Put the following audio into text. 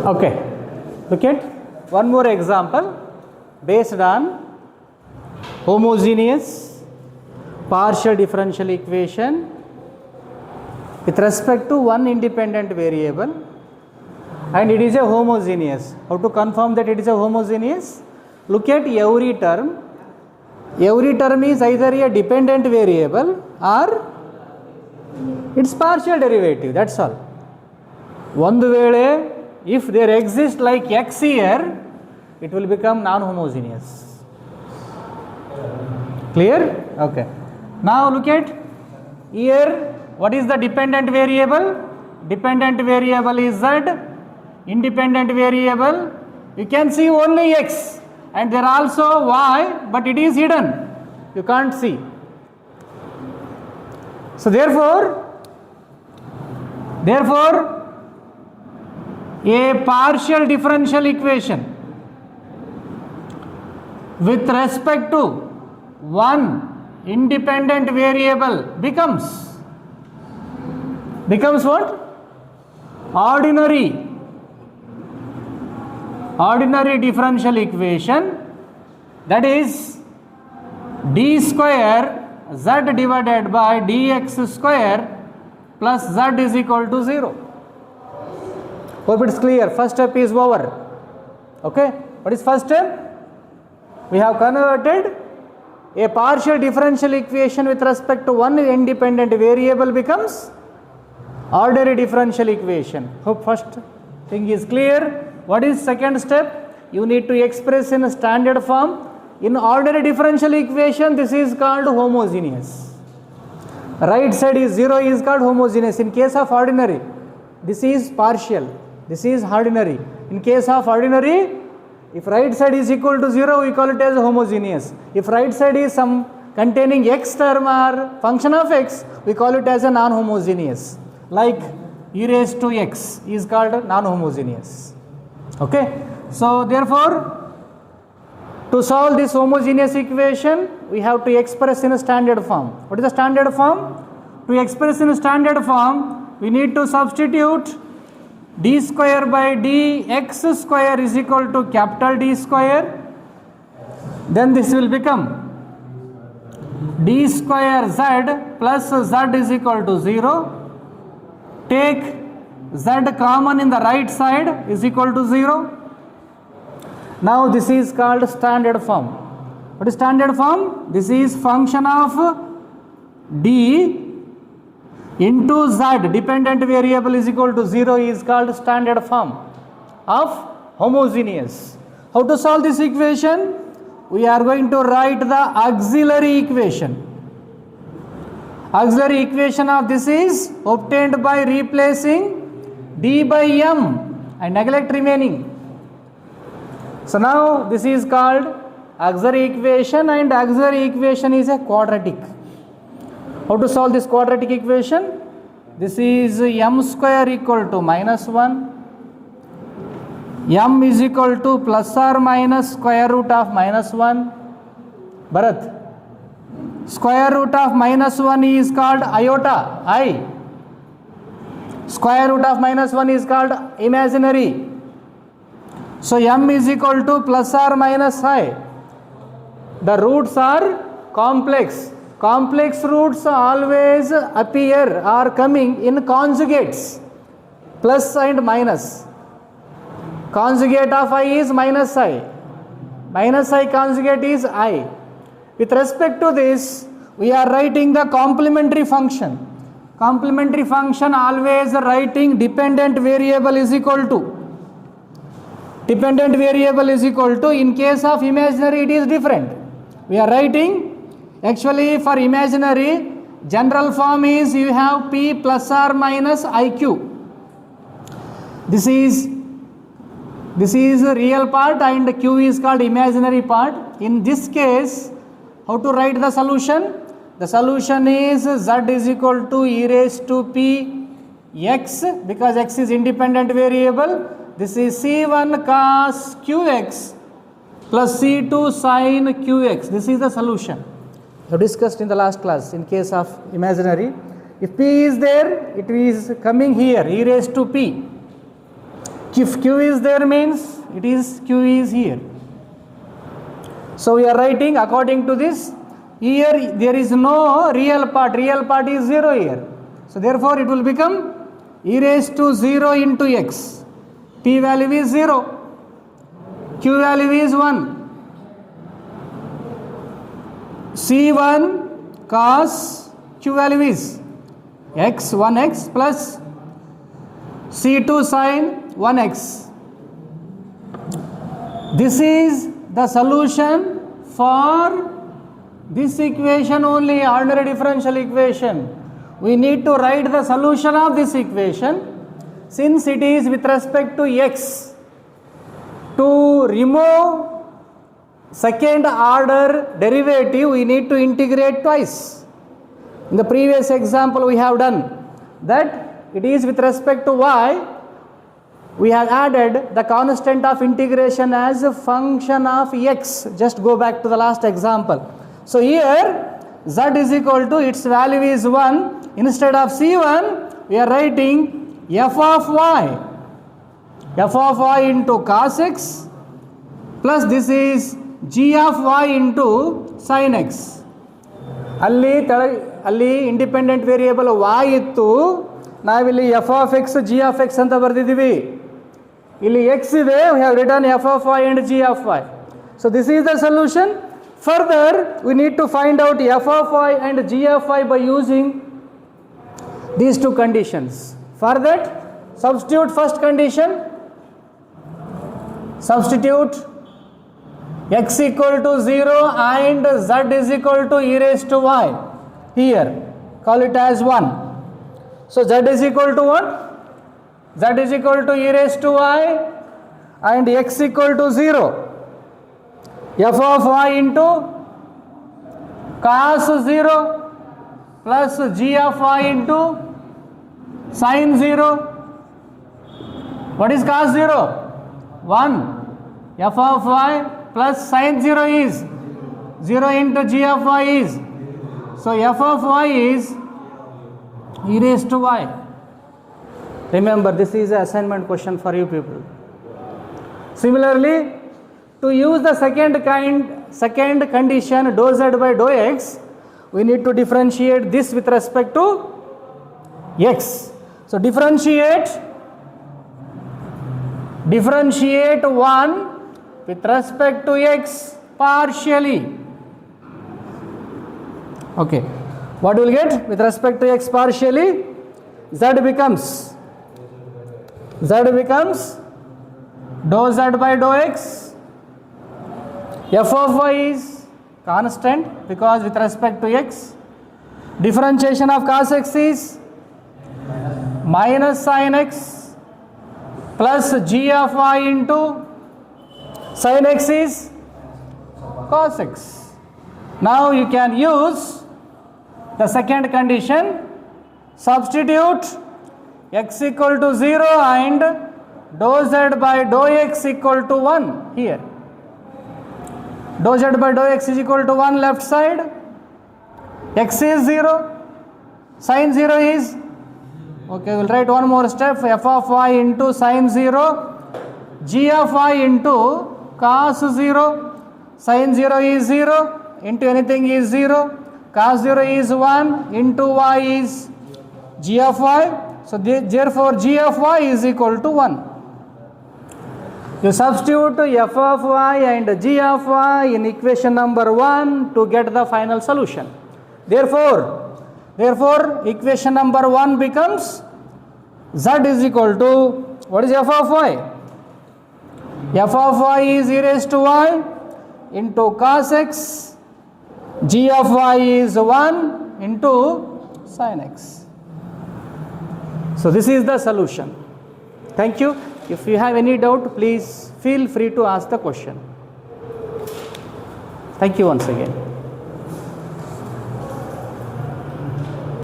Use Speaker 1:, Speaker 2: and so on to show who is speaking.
Speaker 1: Okay, look at one more example based on homogeneous partial differential equation with respect to one independent variable, and it is a homogeneous. How to confirm that it is a homogeneous? Look at every term. Every term is either a dependent variable or its partial derivative, that's all. ಒಂದು ವೇಳೆ if there exists like x here, it will become non-homogeneous. Clear? Okay. Now look at here, what is the dependent variable? Dependent variable is z. Independent variable, you can see only x, and there also y, but it is hidden, you can't see. So therefore a partial differential equation with respect to one independent variable becomes what? Ordinary differential equation, that is d square z divided by dx square plus z is equal to 0. Hope it's clear. First step is over. Okay, what is first step? We have converted a partial differential equation with respect to one independent variable becomes ordinary differential equation. Hope first thing is clear. What is second step? You need to express in a standard form. In ordinary differential equation, this is called homogeneous. Right side is 0 is called homogeneous. In case of ordinary, this is partial, this is ordinary. In case of ordinary, if right side is equal to 0, we call it as homogeneous. If right side is some containing x term or function of x, we call it as a non-homogeneous. Like e raised to x is called non-homogeneous. Okay, so therefore to solve this homogeneous equation, we have to express in a standard form. What is the standard form? To express in a standard form, we need to substitute d square by dx square is equal to capital D square. Then this will become d square z plus z is equal to 0. Take z common in the right side is equal to 0. Now this is called standard form. What is standard form? This is function of d into z, dependent variable is equal to 0 is called standard form of homogeneous. How to solve this equation? We are going to write the auxiliary equation. Auxiliary equation of this is obtained by replacing d by m and neglect remaining. So now this is called auxiliary equation, and auxiliary equation is a quadratic. How to solve this quadratic equation? This is m square equal to minus 1, m is equal to plus or minus square root of minus 1. Bharat, square root of minus 1 is called iota, I. Square root of minus 1 is called imaginary. So m is equal to plus or minus I. The roots are complex. Complex roots always appear or coming in conjugates, plus and minus. Conjugate of I is minus I. Minus I conjugate is I. With respect to this, we are writing the complementary function. Complementary function always writing dependent variable is equal to. Dependent variable is equal to, in case of imaginary it is different. We are writing, actually for imaginary, general form is you have p plus or minus iq. This is the real part and q is called imaginary part. In this case, how to write the solution? The solution is z is equal to e raised to p x, because x is independent variable. This is C1 cos qx plus C2 sin qx. This is the solution. We discussed in the last class in case of imaginary. If p is there, it is coming here, e raised to p. If q is there means it is q is here. So we are writing according to this. Here there is no real part is 0 here. So therefore it will become e raised to 0 into x. P value is 0. Q value is 1. C1 cos Q value is x 1x plus C2 sin 1x. This is the solution for this equation only, ordinary differential equation. We need to write the solution of this equation. Since it is with respect to x, to remove second order derivative, we need to integrate twice. In the previous example we have done that it is with respect to y, we have added the constant of integration as a function of x. Just go back to the last example. So here z is equal to, its value is 1. Instead of c1 we are writing f of y into cos x plus this is g of y into sin x. ಅಲ್ಲಿ independent variable y ಇತ್ತು, ನಾವಿಲ್ಲಿ f of x g of x ಅಂತ ಬರೆದಿದ್ದೀವಿ. ಇಲ್ಲಿ x ಇದೆ, we have written f of y and g of y. So this is the solution. Further we need to find out f of y and g of y by using these two conditions. For that, substitute first condition. Substitute x equal to 0 and z is equal to e raised to y. Here call it as 1. So z is equal to what? Z is equal to e raised to y and x equal to 0. F of y into cos 0 plus g of y into sin 0. What is cos 0? 1. F of y plus sin 0 is 0 into g of y is. So f of y is e raised to y. Remember, this is an assignment question for you people. Similarly, to use the second condition dou z by dou x, we need to differentiate this with respect to x. So differentiate 1 with respect to x partially. Okay, what will get with respect to x partially? Z becomes dou z by dou x. F of y is constant because with respect to x. Differentiation of cos x is minus sin x plus g of y into sin x is cos x. Now you can use the second condition. Substitute x equal to 0 and dou z by dou x equal to 1 here. Dou z by dou x is equal to 1 left side. X is 0. Sin 0 is, okay, we'll write one more step. F of y into sin 0. G of y into cos 0. Sin 0 is 0. Into anything is 0. Cos 0 is 1. Into y is g of y. So therefore g of y is equal to 1. You substitute f of y and g of y in equation number 1 to get the final solution. Therefore equation number 1 becomes z is equal to, what is f of y? F of y is e raised to y into cos x. G of y is 1 into sin x. So this is the solution. Thank you. If you have any doubt, please feel free to ask the question. Thank you once again.